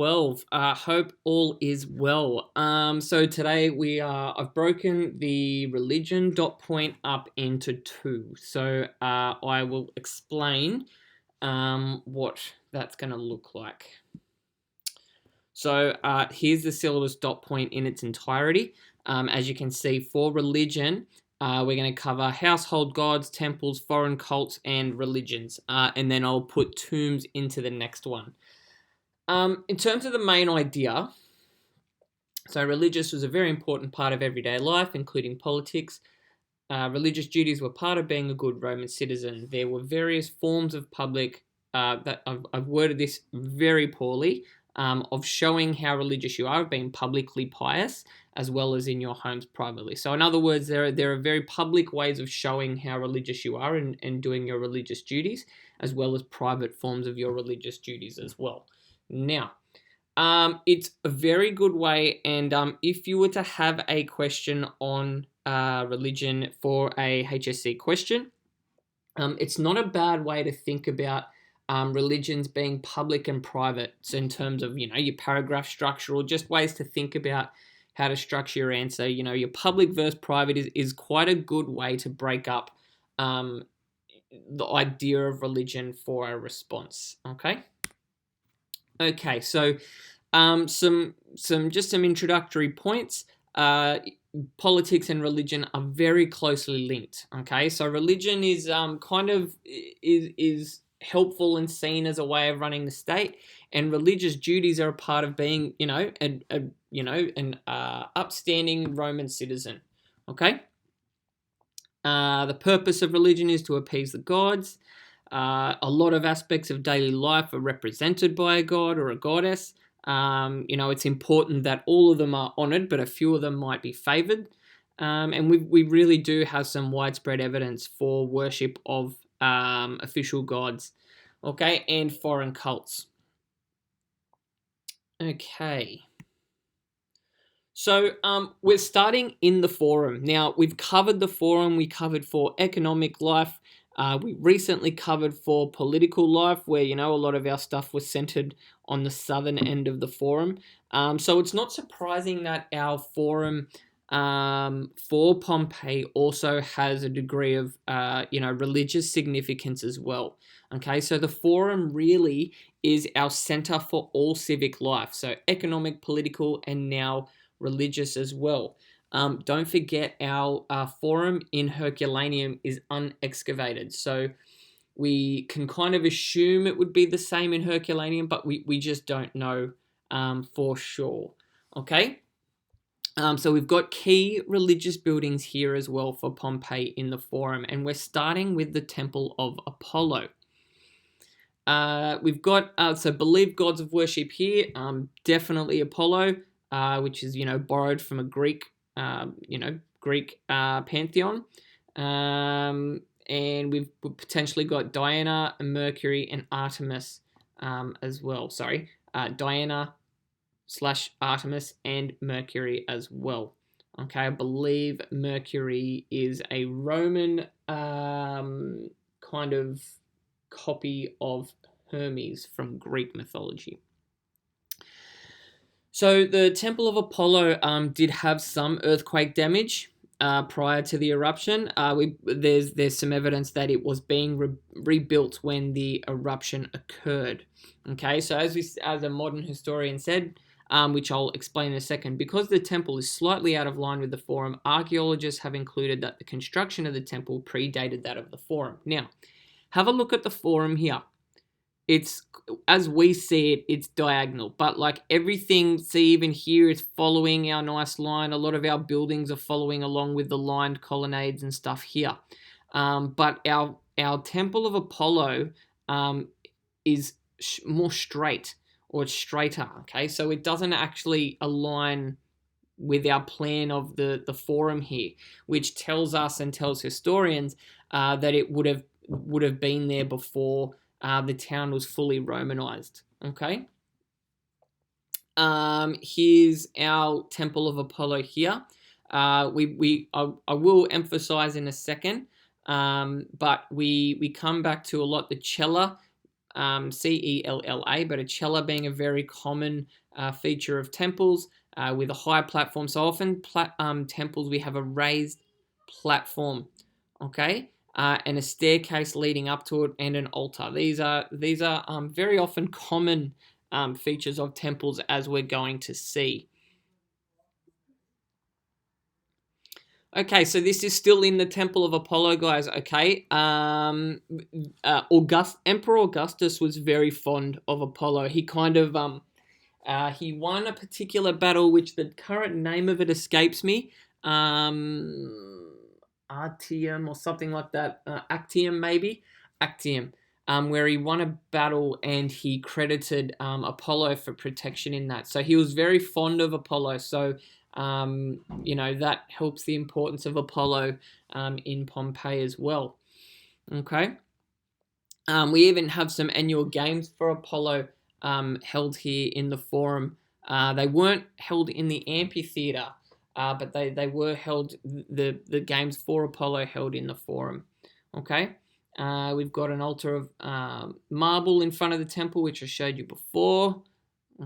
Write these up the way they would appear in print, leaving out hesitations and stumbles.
12. Hope all is well. So today I've broken the religion dot point up into two. So I will explain what that's going to look like. So here's the syllabus dot point in its entirety. As you can see, for religion, we're going to cover household gods, temples, foreign cults, and religions. And then I'll put tombs into the next one. In terms of the main idea, so religious was a very important part of everyday life, including politics. Religious duties were part of being a good Roman citizen. There were various forms of public, that I've worded this very poorly, of showing how religious you are, of being publicly pious, as well as in your homes privately. So in other words, there are very public ways of showing how religious you are and doing your religious duties, as well as private forms of your religious duties as well. Now, it's a very good way, and if you were to have a question on religion for a HSC question, it's not a bad way to think about religions being public and private. So in terms of, your paragraph structure, or just ways to think about how to structure your answer, your public versus private is quite a good way to break up the idea of religion for a response. Okay, so some introductory points. Politics and religion are very closely linked. Okay, so religion is is helpful and seen as a way of running the state, and religious duties are a part of being, an upstanding Roman citizen. Okay. The purpose of religion is to appease the gods. A lot of aspects of daily life are represented by a god or a goddess. It's important that all of them are honored, but a few of them might be favored. And we really do have some widespread evidence for worship of official gods, and foreign cults. Okay. So we're starting in the forum. Now, we've covered the forum. We covered for economic life. We recently covered for political life, where, a lot of our stuff was centered on the southern end of the forum. So it's not surprising that our forum for Pompeii also has a degree of, religious significance as well. Okay, so the forum really is our center for all civic life. So economic, political, and now religious as well. Don't forget our forum in Herculaneum is unexcavated. So we can kind of assume it would be the same in Herculaneum, but we just don't know for sure. Okay? So we've got key religious buildings here as well for Pompeii in the forum, and we're starting with the Temple of Apollo. We've got, believed gods of worship here, definitely Apollo, which is, borrowed from a Greek pantheon. And we've potentially got Diana, Mercury, and Artemis as well. Diana /Artemis and Mercury as well. Okay, I believe Mercury is a Roman kind of copy of Hermes from Greek mythology. So the Temple of Apollo did have some earthquake damage prior to the eruption. There's some evidence that it was being rebuilt when the eruption occurred. Okay, so as a modern historian said, which I'll explain in a second, because the temple is slightly out of line with the forum, archaeologists have concluded that the construction of the temple predated that of the forum. Now, have a look at the forum here. It's, as we see it, it's diagonal, but like everything, see, even here is following our nice line. A lot of our buildings are following along with the lined colonnades and stuff here. But our Temple of Apollo is more straight, or it's straighter, okay? So it doesn't actually align with our plan of the forum here, which tells us and tells historians that it would have been there before the town was fully Romanized. Okay. Here's our Temple of Apollo here. I will emphasize in a second, but we come back to a lot the cella Cella, but a cella being a very common feature of temples with a high platform. So often temples, we have a raised platform, okay, and a staircase leading up to it, and an altar. These are very often common features of temples, as we're going to see. Okay, so this is still in the Temple of Apollo, guys. Okay, Emperor Augustus was very fond of Apollo. He kind of he won a particular battle, which the current name of it escapes me. Artium or something like that. Actium, maybe. Actium. Where he won a battle and he credited Apollo for protection in that. So he was very fond of Apollo. So that helps the importance of Apollo in Pompeii as well. Okay. We even have some annual games for Apollo held here in the Forum. They weren't held in the amphitheater, but they were held, the games for Apollo held in the Forum. Okay. We've got an altar of marble in front of the temple, which I showed you before.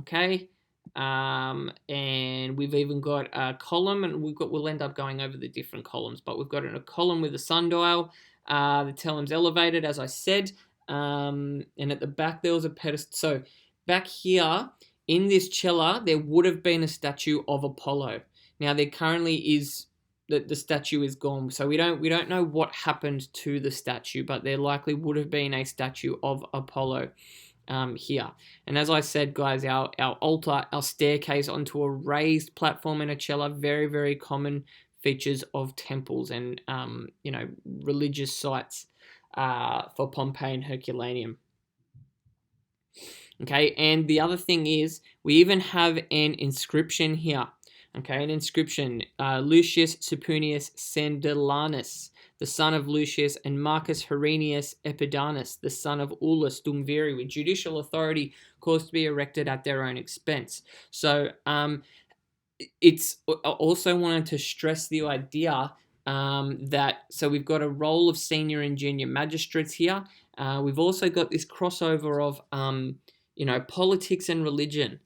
Okay. And we've even got a column, and we'll end up going over the different columns, but we've got a column with a sundial. The telum's elevated, as I said, and at the back there was a pedestal. So back here in this cella, there would have been a statue of Apollo. Now there currently is, the statue is gone, so we don't know what happened to the statue, but there likely would have been a statue of Apollo here. And as I said, guys, our altar, our staircase onto a raised platform in a cella, very, very common features of temples and religious sites for Pompeii and Herculaneum. Okay, and the other thing is we even have an inscription here. Okay, an inscription, Lucius Supunius Sendelanus, the son of Lucius, and Marcus Herennius Epidanus, the son of Aulus Dumviri, with judicial authority caused to be erected at their own expense. So it's also wanted to stress the idea that, so we've got a role of senior and junior magistrates here. We've also got this crossover of politics and religion.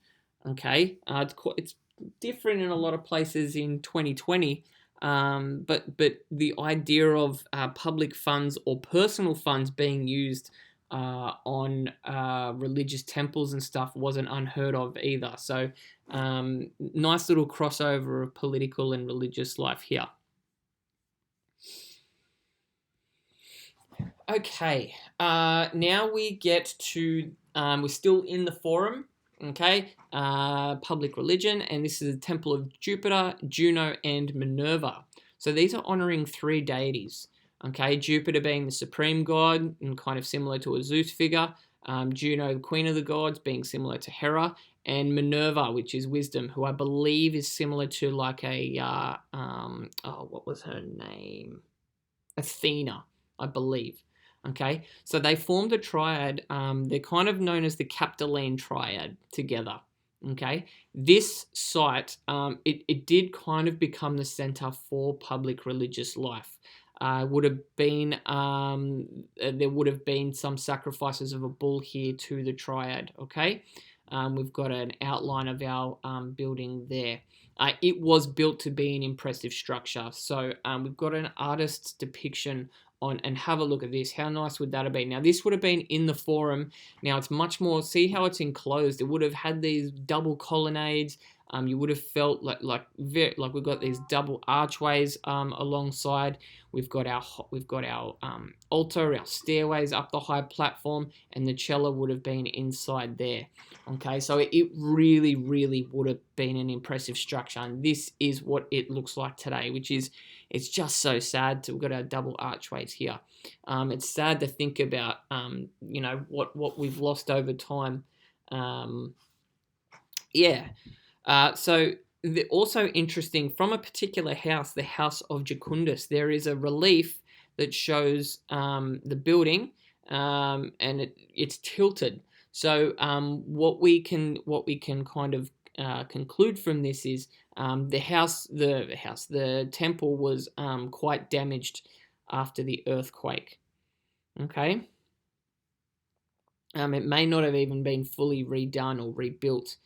Okay, it's different in a lot of places in 2020, but the idea of public funds or personal funds being used on religious temples and stuff wasn't unheard of either. So nice little crossover of political and religious life here. Okay, now we get to, we're still in the Forum. Okay, public religion, and this is the temple of Jupiter, Juno, and Minerva. So these are honoring three deities. Okay, Jupiter being the supreme god and kind of similar to a Zeus figure, Juno, the queen of the gods, being similar to Hera, and Minerva, which is wisdom, who I believe is similar to like a what was her name? Athena, I believe. Okay, so they formed a triad. They're kind of known as the Capitoline Triad together. Okay, this site, it did kind of become the center for public religious life. There would have been some sacrifices of a bull here to the triad. Okay, we've got an outline of our building there. It was built to be an impressive structure. So we've got an artist's depiction on, and have a look at this. How nice would that have been? Now this would have been in the Forum. Now it's much more, see how it's enclosed. It would have had these double colonnades. You would have felt like we've got these double archways alongside. We've got our altar, our stairways up the high platform, and the cella would have been inside there. Okay, so it really, really would have been an impressive structure, and this is what it looks like today, which is, it's just so sad. We've got our double archways here. It's sad to think about, what we've lost over time. So also interesting, from a particular house, the house of Jucundus, there is a relief that shows the building, and it's tilted. So what we can kind of conclude from this is the temple was quite damaged after the earthquake. Okay. It may not have even been fully redone or rebuilt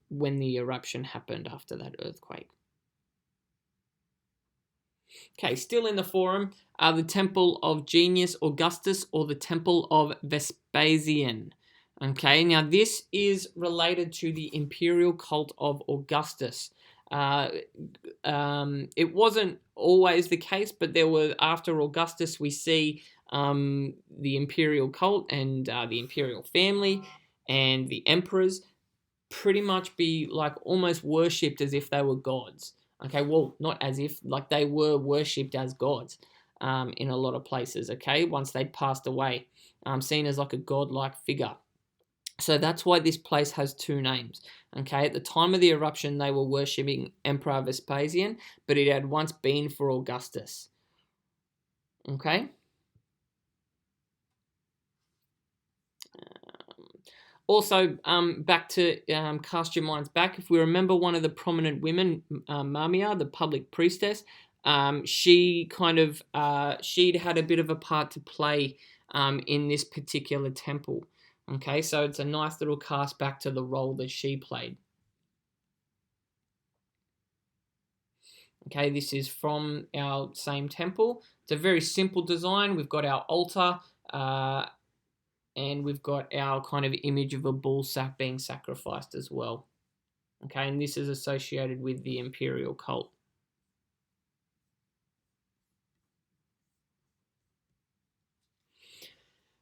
when the eruption happened after that earthquake. Okay, still in the forum, the Temple of Genius Augustus or the Temple of Vespasian. Okay, now this is related to the imperial cult of Augustus. It wasn't always the case, but there were, after Augustus, we see the imperial cult and the imperial family and the emperors pretty much be like almost worshipped as if they were gods. Okay, well, not as if, like they were worshipped as gods in a lot of places, okay, once they'd passed away, seen as like a godlike figure. So that's why this place has two names. Okay, at the time of the eruption, they were worshipping Emperor Vespasian, but it had once been for Augustus. Okay. Also, back to cast your minds back. If we remember one of the prominent women, Mamiya, the public priestess, she kind of she'd had a bit of a part to play in this particular temple. Okay, so it's a nice little cast back to the role that she played. Okay, this is from our same temple. It's a very simple design. We've got our altar, and we've got our kind of image of a bull being sacrificed as well. Okay, and this is associated with the imperial cult.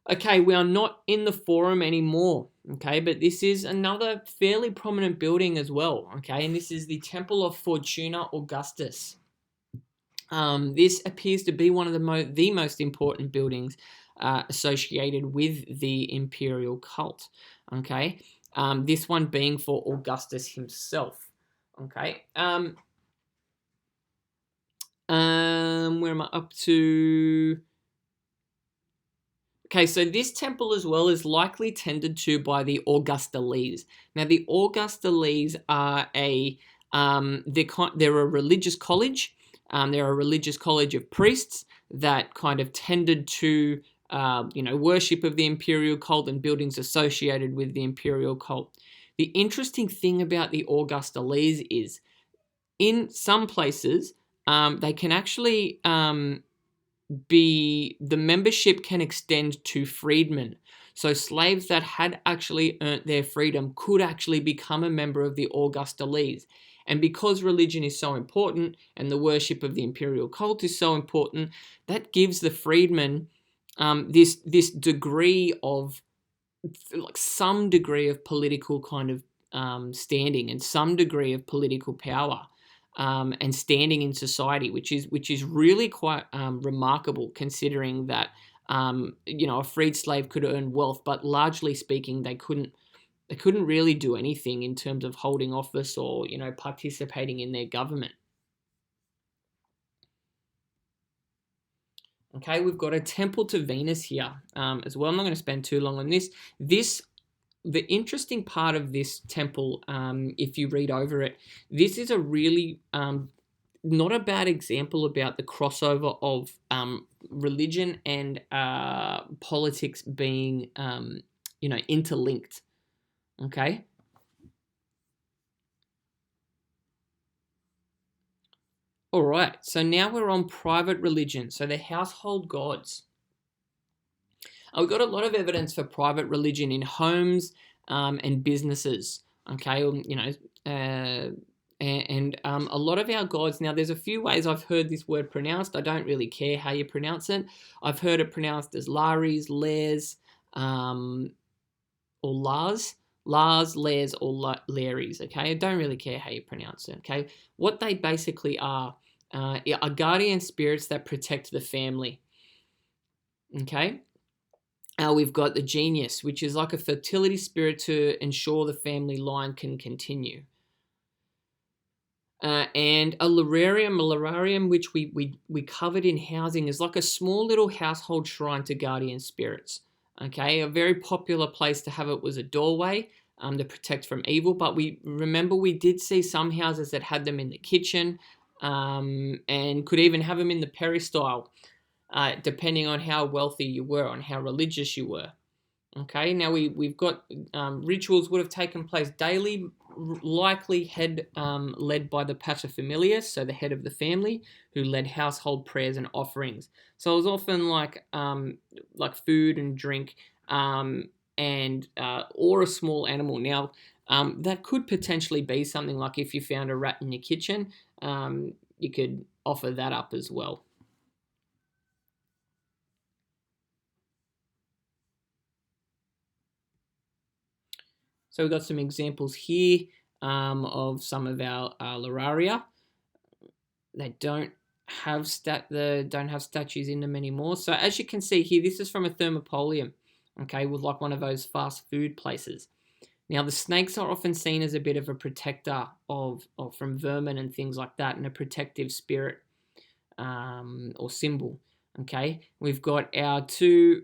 Okay, we are not in the forum anymore, okay, but this is another fairly prominent building as well, okay, and this is the Temple of Fortuna Augustus. This appears to be one of the most important buildings associated with the imperial cult, okay, this one being for Augustus himself, okay. Where am I up to? Okay, so this temple as well is likely tended to by the Augustales. Now, the Augustales are they're a religious college. They're a religious college of priests that kind of tended to, worship of the imperial cult and buildings associated with the imperial cult. The interesting thing about the Augustales is, in some places, they can actually the membership can extend to freedmen. So slaves that had actually earned their freedom could actually become a member of the Augustales. And because religion is so important and the worship of the imperial cult is so important, that gives the freedmen this degree of, like, some degree of political kind of standing and some degree of political power. And standing in society, which is really quite remarkable, considering that a freed slave could earn wealth, but largely speaking, they couldn't really do anything in terms of holding office or participating in their government. Okay, we've got a temple to Venus here as well. I'm not going to spend too long on this. The interesting part of this temple, if you read over it, this is a really not a bad example about the crossover of religion and politics being, interlinked. Okay. All right. So now we're on private religion. So the household gods. We've got a lot of evidence for private religion in homes and businesses, okay, and a lot of our gods. Now, there's a few ways I've heard this word pronounced. I don't really care how you pronounce it. I've heard it pronounced as Lares, Lares, or Lars, Lares, or Lares, okay? I don't really care how you pronounce it, okay? What they basically are guardian spirits that protect the family, okay? We've got the genius, which is like a fertility spirit to ensure the family line can continue. And a lararium, which we covered in housing, is like a small little household shrine to guardian spirits. Okay, a very popular place to have it was a doorway to protect from evil. But we did see some houses that had them in the kitchen and could even have them in the peristyle. Depending on how wealthy you were, on how religious you were. Okay, now we've got rituals would have taken place daily, likely led by the paterfamilias, so the head of the family, who led household prayers and offerings. So it was often like food and drink, and or a small animal. Now that could potentially be something like if you found a rat in your kitchen, you could offer that up as well. So we've got some examples here of some of our Lararia. They don't have statues in them anymore. So as you can see here, this is from a thermopolium, okay, with like one of those fast food places. Now the snakes are often seen as a bit of a protector of from vermin and things like that, and a protective spirit or symbol. Okay, we've got our two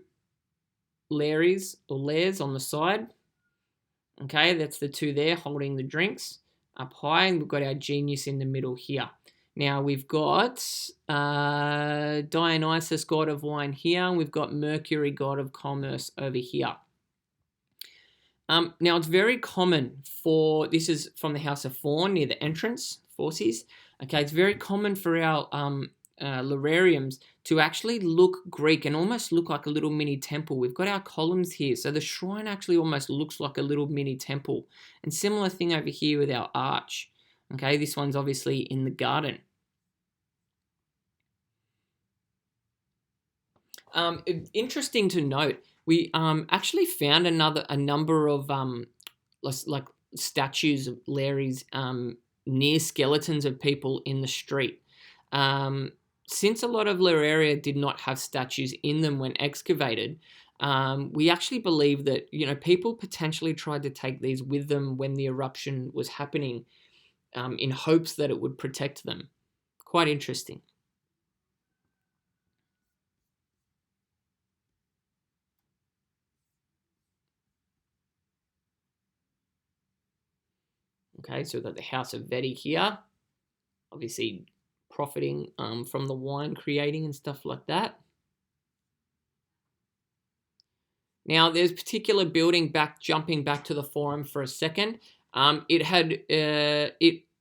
Lares or Lares on the side. Okay, that's the two there holding the drinks up high, and we've got our genius in the middle here. Now we've got Dionysus, god of wine here, and we've got Mercury, god of commerce over here. Now it's very common this is from the house of Fawn near the entrance, Forces. Okay, it's very common for our Larariums to actually look Greek and almost look like a little mini temple. We've got our columns here, so the shrine actually almost looks like a little mini temple. And similar thing over here with our arch. Okay, this one's obviously in the garden. Interesting to note, we actually found a number of like statues of Larry's near skeletons of people in the street. Since a lot of Lararia did not have statues in them when excavated, we actually believe that people potentially tried to take these with them when the eruption was happening, in hopes that it would protect them. Quite interesting. Okay, so we've got the House of Vedi here, obviously profiting from the wine creating and stuff like that. Now, there's a particular building jumping back to the forum for a second. It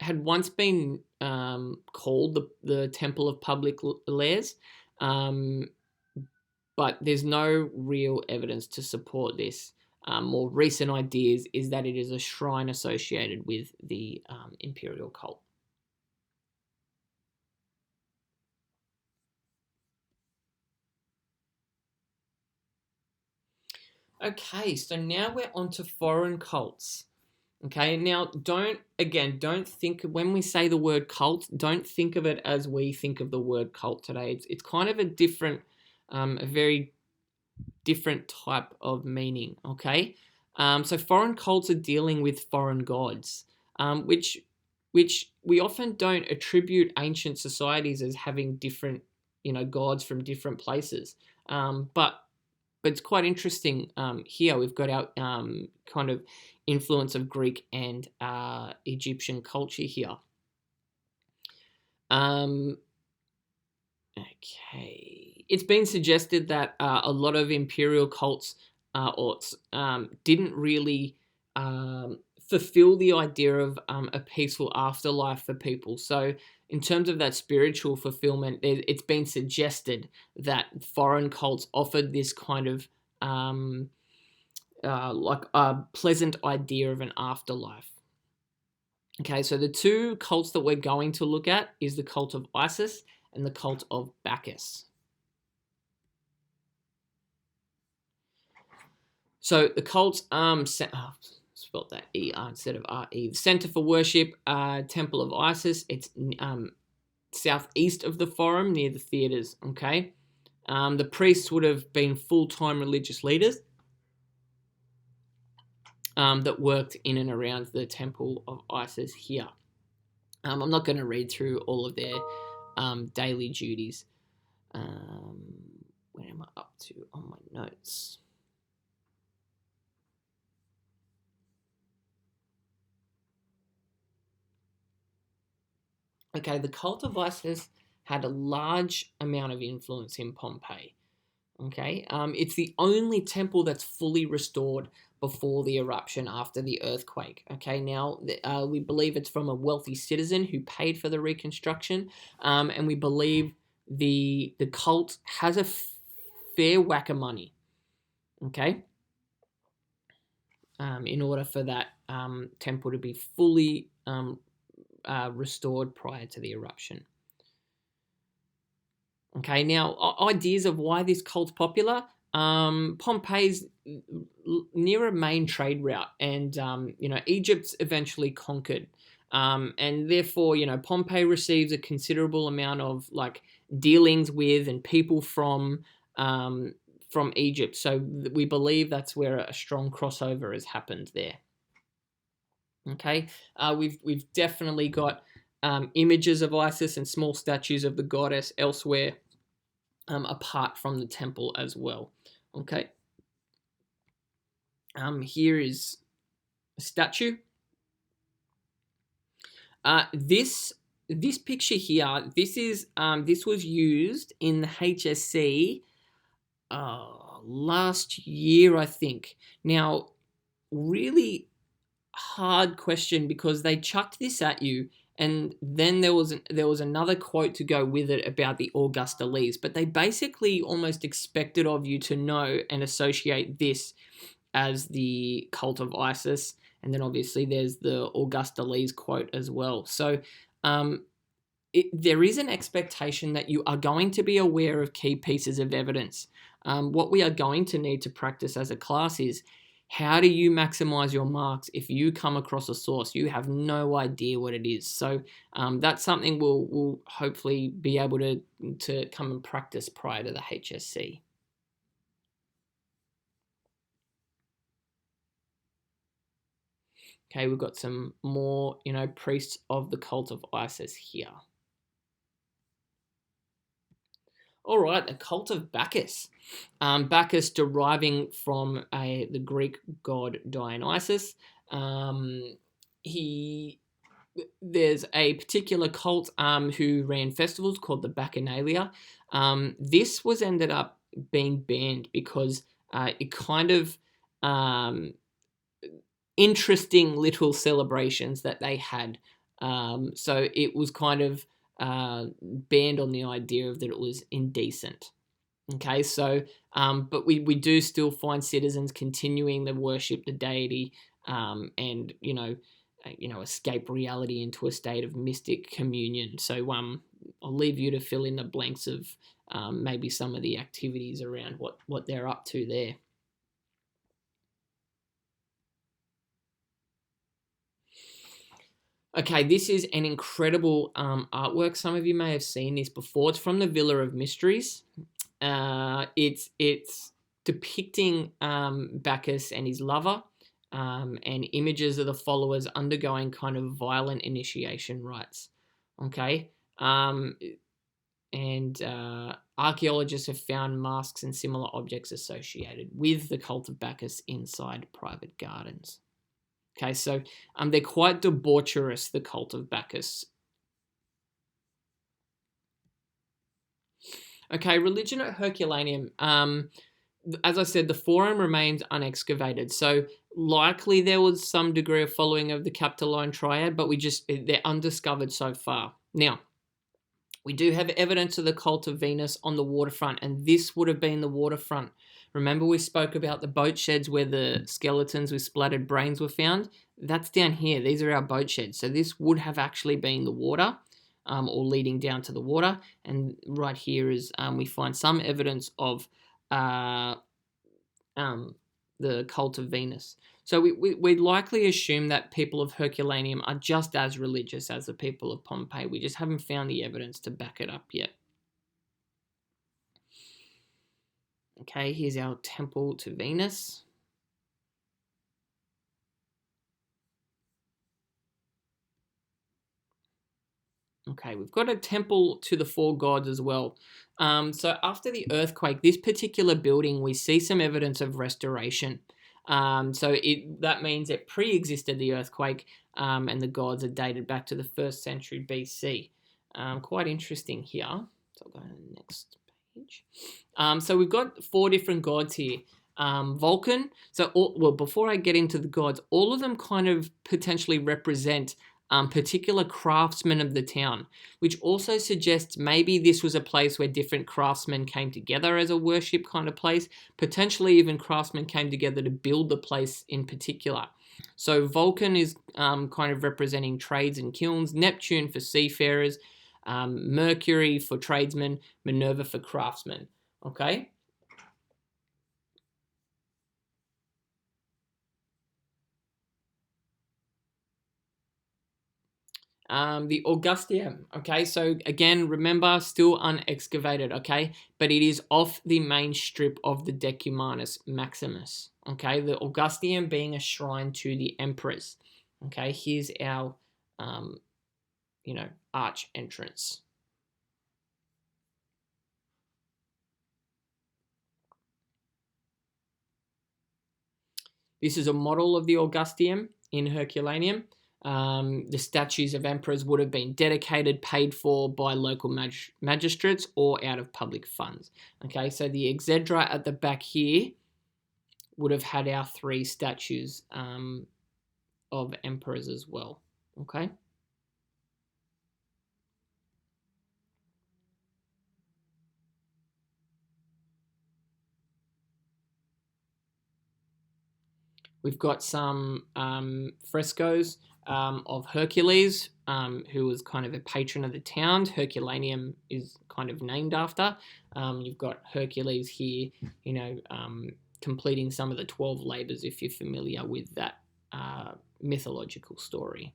had once been called the Temple of Public Lairs, but there's no real evidence to support this. More recent ideas is that it is a shrine associated with the imperial cult. Okay, so now we're on to foreign cults. Okay, now don't think, when we say the word cult, don't think of it as we think of the word cult today. It's kind of a very different type of meaning. Okay, so foreign cults are dealing with foreign gods, which we often don't attribute ancient societies as having different gods from different places, but it's quite interesting. Here we've got our kind of influence of Greek and Egyptian culture here. Okay, it's been suggested that a lot of imperial cults didn't really fulfill the idea of a peaceful afterlife for people. So in terms of that spiritual fulfillment, it's been suggested that foreign cults offered this kind of like a pleasant idea of an afterlife. Okay, so the two cults that we're going to look at is the cult of Isis and the cult of Bacchus. So the cults, spelled that E-R instead of R-E. The center for worship, Temple of Isis. It's southeast of the forum near the theaters, okay? The priests would have been full-time religious leaders that worked in and around the Temple of Isis here. I'm not going to read through all of their daily duties. Where am I up to on my notes? Okay, the cult of Isis had a large amount of influence in Pompeii. Okay, it's the only temple that's fully restored before the eruption after the earthquake. Okay, now we believe it's from a wealthy citizen who paid for the reconstruction, and we believe the cult has a fair whack of money. Okay, in order for that temple to be fully restored prior to the eruption. Okay, now ideas of why this cult's popular. Pompeii's near a main trade route, and Egypt's eventually conquered, and therefore Pompeii receives a considerable amount of dealings with and people from Egypt. So we believe that's where a strong crossover has happened there. Okay, we've definitely got images of Isis and small statues of the goddess elsewhere, apart from the temple as well. Okay, here is a statue. This picture here, this was used in the HSC last year, I think. Now, really hard question, because they chucked this at you, and then there was another quote to go with it about the Augustuses, but they basically almost expected of you to know and associate this as the cult of Isis, and then obviously there's the Augustuses quote as well. So there is an expectation that you are going to be aware of key pieces of evidence. What we are going to need to practice as a class is, how do you maximize your marks if you come across a source you have no idea what it is? So that's something we'll hopefully be able to come and practice prior to the HSC. Okay, we've got some more, priests of the cult of Isis here. All right, the cult of Bacchus. Bacchus deriving from the Greek god Dionysus. There's a particular cult who ran festivals called the Bacchanalia. This was ended up being banned because it kind of interesting little celebrations that they had. So it was kind of banned on the idea of that it was indecent. Okay, so but we do still find citizens continuing to worship the deity, and escape reality into a state of mystic communion. So I'll leave you to fill in the blanks of maybe some of the activities around what they're up to there. Okay, this is an incredible artwork. Some of you may have seen this before. It's from the Villa of Mysteries. It's depicting Bacchus and his lover, and images of the followers undergoing kind of violent initiation rites. Okay, and archaeologists have found masks and similar objects associated with the cult of Bacchus inside private gardens. Okay, so they're quite debaucherous, the cult of Bacchus. Okay, religion at Herculaneum. As I said, the forum remains unexcavated, so likely there was some degree of following of the Capitoline Triad, but they're undiscovered so far. Now, we do have evidence of the cult of Venus on the waterfront, and this would have been the waterfront. Remember we spoke about the boat sheds where the skeletons with splattered brains were found? That's down here. These are our boat sheds. So this would have actually been the water, or leading down to the water. And right here is we find some evidence of the cult of Venus. So we likely assume that people of Herculaneum are just as religious as the people of Pompeii. We just haven't found the evidence to back it up yet. Okay, here's our temple to Venus. Okay, we've got a temple to the four gods as well. So after the earthquake, this particular building, we see some evidence of restoration. So that means it pre-existed the earthquake, and the gods are dated back to the 1st century BC. Quite interesting here. So I'll go to the next So we've got 4 different gods here. Vulcan. So, before I get into the gods, all of them kind of potentially represent particular craftsmen of the town, which also suggests maybe this was a place where different craftsmen came together as a worship kind of place. Potentially even craftsmen came together to build the place in particular. So Vulcan is kind of representing trades and kilns, Neptune for seafarers, Mercury for tradesmen, Minerva for craftsmen. Okay. The Augustium, okay, so again, remember, still unexcavated, okay, but it is off the main strip of the Decumanus Maximus, okay, the Augustium being a shrine to the emperors, okay, here's our, arch entrance. This is a model of the Augustium in Herculaneum. The statues of emperors would have been dedicated, paid for by local magistrates or out of public funds. Okay, so the exedra at the back here would have had our 3 statues of emperors as well. Okay. We've got some frescoes of Hercules, who was kind of a patron of the town. Herculaneum is kind of named after. You've got Hercules here, completing some of the 12 labors, if you're familiar with that mythological story.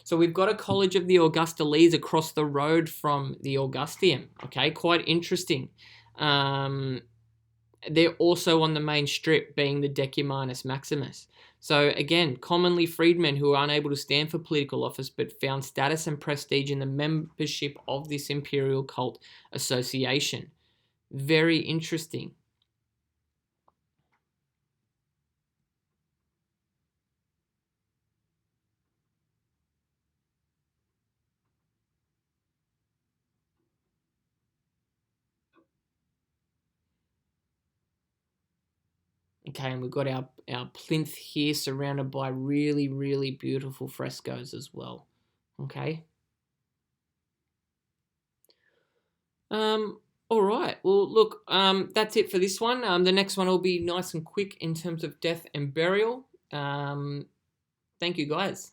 So we've got a College of the Augustales across the road from the Augustium. Okay, quite interesting. They're also on the main strip, being the Decumanus Maximus. So again, commonly freedmen who are unable to stand for political office but found status and prestige in the membership of this imperial cult association. Very interesting. Okay, and we've got our plinth here surrounded by really, really beautiful frescoes as well. Okay. All right. Well, look, that's it for this one. The next one will be nice and quick in terms of death and burial. Thank you, guys.